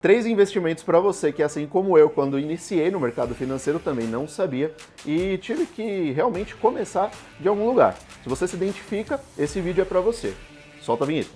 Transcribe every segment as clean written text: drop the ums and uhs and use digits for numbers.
3 investimentos para você que, assim como eu, quando iniciei no mercado financeiro, também não sabia e tive que realmente começar de algum lugar. Se você se identifica, esse vídeo é para você. Solta a vinheta.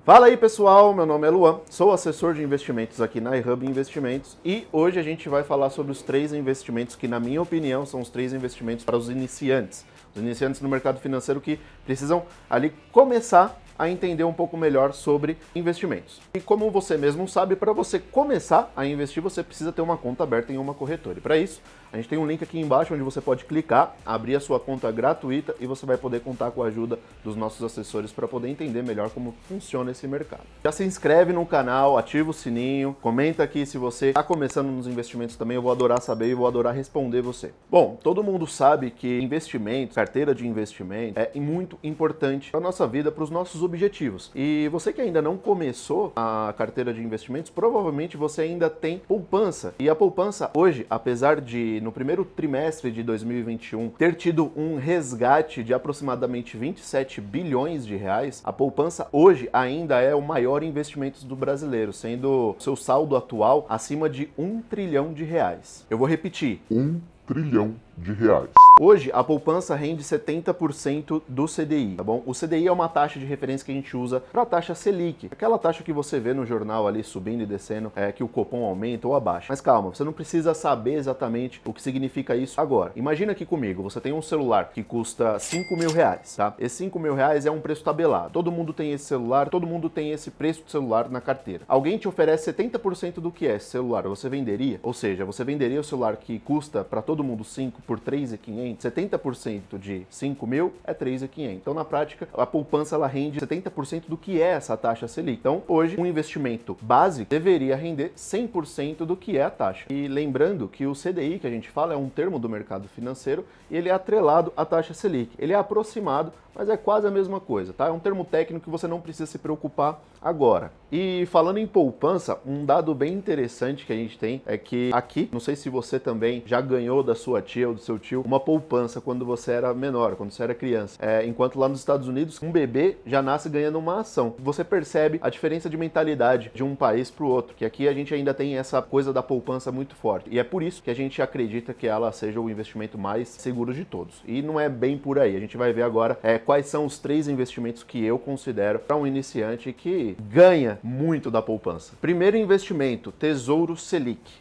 Fala aí pessoal, meu nome é Luan, sou assessor de investimentos aqui na iHub Investimentos e hoje a gente vai falar sobre os 3 investimentos que, na minha opinião, são os 3 investimentos para os iniciantes. Os iniciantes no mercado financeiro que precisam ali começar a entender um pouco melhor sobre investimentos. E como você mesmo sabe, para você começar a investir, você precisa ter uma conta aberta em uma corretora. E para isso, a gente tem um link aqui embaixo onde você pode clicar, abrir a sua conta gratuita e você vai poder contar com a ajuda dos nossos assessores para poder entender melhor como funciona esse mercado. Já se inscreve no canal, ativa o sininho, comenta aqui se você está começando nos investimentos também, eu vou adorar saber e vou adorar responder você. Bom, todo mundo sabe que investimentos, carteira de investimento é muito importante para a nossa vida, para os nossos objetivos. E você que ainda não começou a carteira de investimentos, provavelmente você ainda tem poupança. E a poupança hoje, apesar de no primeiro trimestre de 2021 ter tido um resgate de aproximadamente 27 bilhões de reais, a poupança hoje ainda é o maior investimento do brasileiro, sendo seu saldo atual acima de 1 trilhão de reais. Eu vou repetir. 1 trilhão de reais. Hoje, a poupança rende 70% do CDI, tá bom? O CDI é uma taxa de referência que a gente usa para a taxa Selic, aquela taxa que você vê no jornal ali subindo e descendo, que o Copom aumenta ou abaixa. Mas calma, você não precisa saber exatamente o que significa isso agora. Imagina aqui comigo, você tem um celular que custa 5 mil reais, tá? Esse 5 mil reais é um preço tabelado. Todo mundo tem esse celular, todo mundo tem esse preço de celular na carteira. Alguém te oferece 70% do que é esse celular, você venderia? Ou seja, você venderia o celular que custa para todo mundo 5 por 3.500, 70% de 5 mil é 3.500. Então, na prática, a poupança ela rende 70% do que é essa taxa Selic. Então, hoje, um investimento básico deveria render 100% do que é a taxa. E lembrando que o CDI, que a gente fala, é um termo do mercado financeiro e ele é atrelado à taxa Selic. Ele é aproximado, mas é quase a mesma coisa, tá? É um termo técnico que você não precisa se preocupar agora. E falando em poupança, um dado bem interessante que a gente tem é que aqui, não sei se você também já ganhou da sua tia ou do seu tio uma poupança quando você era menor, quando você era criança. Enquanto lá nos Estados Unidos, um bebê já nasce ganhando uma ação. Você percebe a diferença de mentalidade de um país para o outro, que aqui a gente ainda tem essa coisa da poupança muito forte. E é por isso que a gente acredita que ela seja o investimento mais seguro de todos. E não é bem por aí. A gente vai ver agora quais são os 3 investimentos que eu considero para um iniciante que ganha muito da poupança. Primeiro investimento, Tesouro Selic.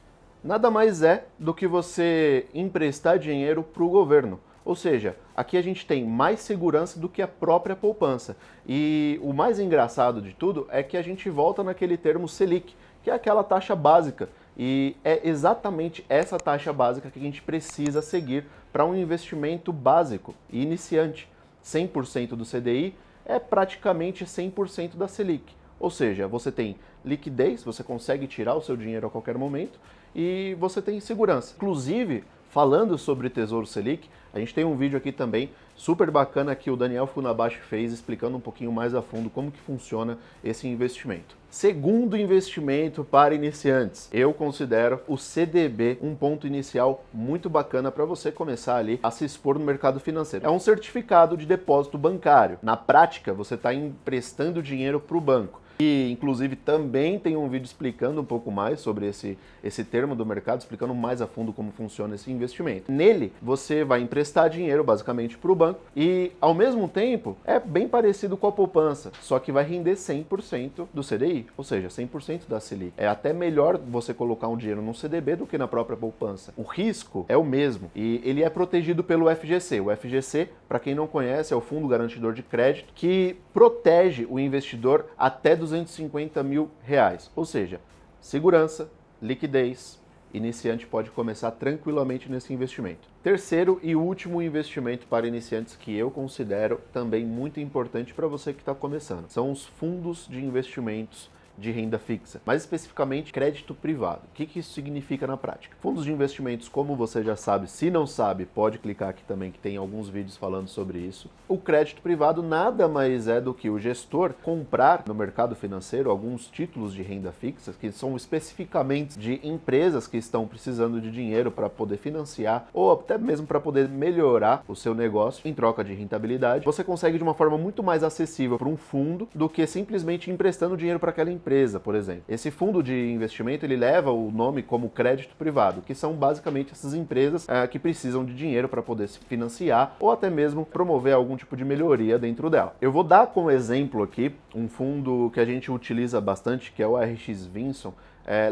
Nada mais é do que você emprestar dinheiro para o governo. Ou seja, aqui a gente tem mais segurança do que a própria poupança. E o mais engraçado de tudo é que a gente volta naquele termo Selic, que é aquela taxa básica. E é exatamente essa taxa básica que a gente precisa seguir para um investimento básico e iniciante. 100% do CDI é praticamente 100% da Selic. Ou seja, você tem liquidez, você consegue tirar o seu dinheiro a qualquer momento e você tem segurança. Inclusive, falando sobre Tesouro Selic, a gente tem um vídeo aqui também super bacana que o Daniel Funabashi fez explicando um pouquinho mais a fundo como que funciona esse investimento. Segundo investimento para iniciantes, eu considero o CDB um ponto inicial muito bacana para você começar ali a se expor no mercado financeiro. É um certificado de depósito bancário. Na prática, você está emprestando dinheiro para o banco. E, inclusive, também tem um vídeo explicando um pouco mais sobre esse termo do mercado, explicando mais a fundo como funciona esse investimento. Nele, você vai emprestar dinheiro, basicamente, para o banco e, ao mesmo tempo, é bem parecido com a poupança, só que vai render 100% do CDI, ou seja, 100% da Selic. É até melhor você colocar um dinheiro no CDB do que na própria poupança. O risco é o mesmo e ele é protegido pelo FGC. O FGC, para quem não conhece, é o Fundo Garantidor de Crédito, que protege o investidor até 250 mil reais, ou seja, segurança, liquidez, iniciante pode começar tranquilamente nesse investimento. Terceiro e último investimento para iniciantes que eu considero também muito importante para você que está começando, são os fundos de investimentos de renda fixa, mais especificamente crédito privado. O que isso significa na prática? Fundos de investimentos, como você já sabe, se não sabe, pode clicar aqui também que tem alguns vídeos falando sobre isso. O crédito privado nada mais é do que o gestor comprar no mercado financeiro alguns títulos de renda fixa que são especificamente de empresas que estão precisando de dinheiro para poder financiar ou até mesmo para poder melhorar o seu negócio em troca de rentabilidade. Você consegue de uma forma muito mais acessível para um fundo do que simplesmente emprestando dinheiro para aquela empresa, por exemplo. Esse fundo de investimento ele leva o nome como crédito privado, que são basicamente essas empresas que precisam de dinheiro para poder se financiar ou até mesmo promover algum tipo de melhoria dentro dela. Eu vou dar como exemplo aqui um fundo que a gente utiliza bastante, que é o RX Vinson.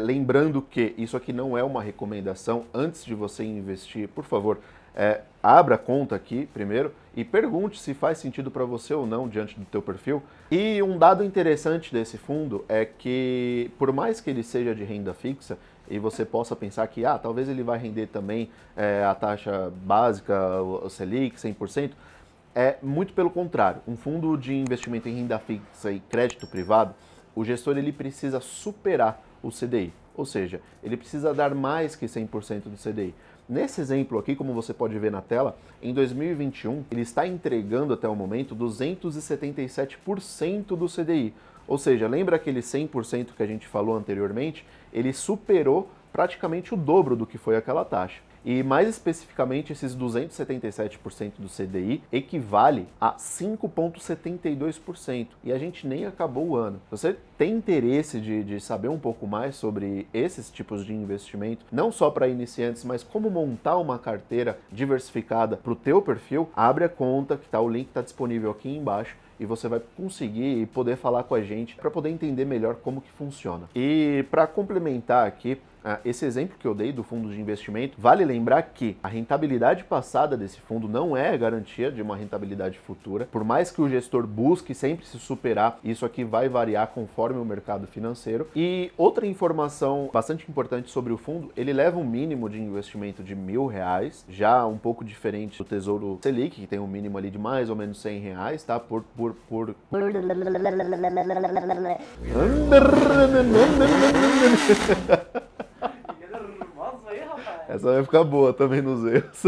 Lembrando que isso aqui não é uma recomendação. Antes de você investir, por favor, abra a conta aqui primeiro e pergunte se faz sentido para você ou não diante do teu perfil. E um dado interessante desse fundo é que, por mais que ele seja de renda fixa, e você possa pensar que talvez ele vai render também a taxa básica, o Selic, 100%, muito pelo contrário. Um fundo de investimento em renda fixa e crédito privado, o gestor ele precisa superar o CDI, ou seja, ele precisa dar mais que 100% do CDI. Nesse exemplo aqui, como você pode ver na tela, em 2021 ele está entregando até o momento 277% do CDI. Ou seja, lembra aquele 100% que a gente falou anteriormente? Ele superou praticamente o dobro do que foi aquela taxa. E mais especificamente, esses 277% do CDI equivale a 5,72%. E a gente nem acabou o ano. Você tem interesse de saber um pouco mais sobre esses tipos de investimento, não só para iniciantes, mas como montar uma carteira diversificada para o teu perfil? Abre a conta, que o link está disponível aqui embaixo. E você vai conseguir e poder falar com a gente para poder entender melhor como que funciona. E para complementar aqui, esse exemplo que eu dei do fundo de investimento, vale lembrar que a rentabilidade passada desse fundo não é garantia de uma rentabilidade futura. Por mais que o gestor busque sempre se superar, isso aqui vai variar conforme o mercado financeiro. E outra informação bastante importante sobre o fundo, ele leva um mínimo de investimento de R$1.000, já um pouco diferente do Tesouro Selic, que tem um mínimo ali de mais ou menos R$100, tá? Essa vai ficar boa também nos erros.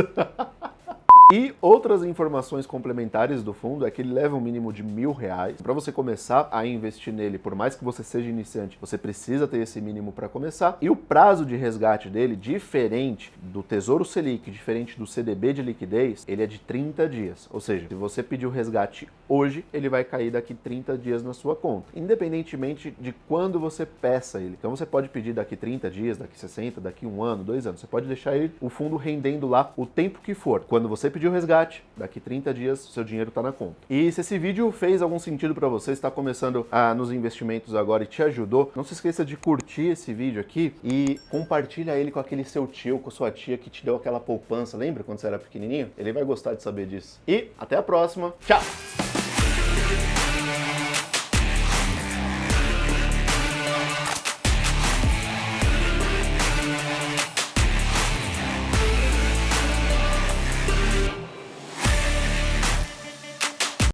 E outras informações complementares do fundo é que ele leva um mínimo de R$1.000. Para você começar a investir nele, por mais que você seja iniciante, você precisa ter esse mínimo para começar. E o prazo de resgate dele, diferente do Tesouro Selic, diferente do CDB de liquidez, ele é de 30 dias. Ou seja, se você pedir o resgate hoje, ele vai cair daqui 30 dias na sua conta, independentemente de quando você peça ele. Então você pode pedir daqui 30 dias, daqui 60, daqui 1 ano, 2 anos. Você pode deixar o fundo rendendo lá o tempo que for. Quando você pedir o resgate, daqui 30 dias seu dinheiro está na conta. E se esse vídeo fez algum sentido para você, está começando nos investimentos agora e te ajudou, não se esqueça de curtir esse vídeo aqui e compartilha ele com aquele seu tio, com sua tia que te deu aquela poupança. Lembra quando você era pequenininho? Ele vai gostar de saber disso. E até a próxima. Tchau!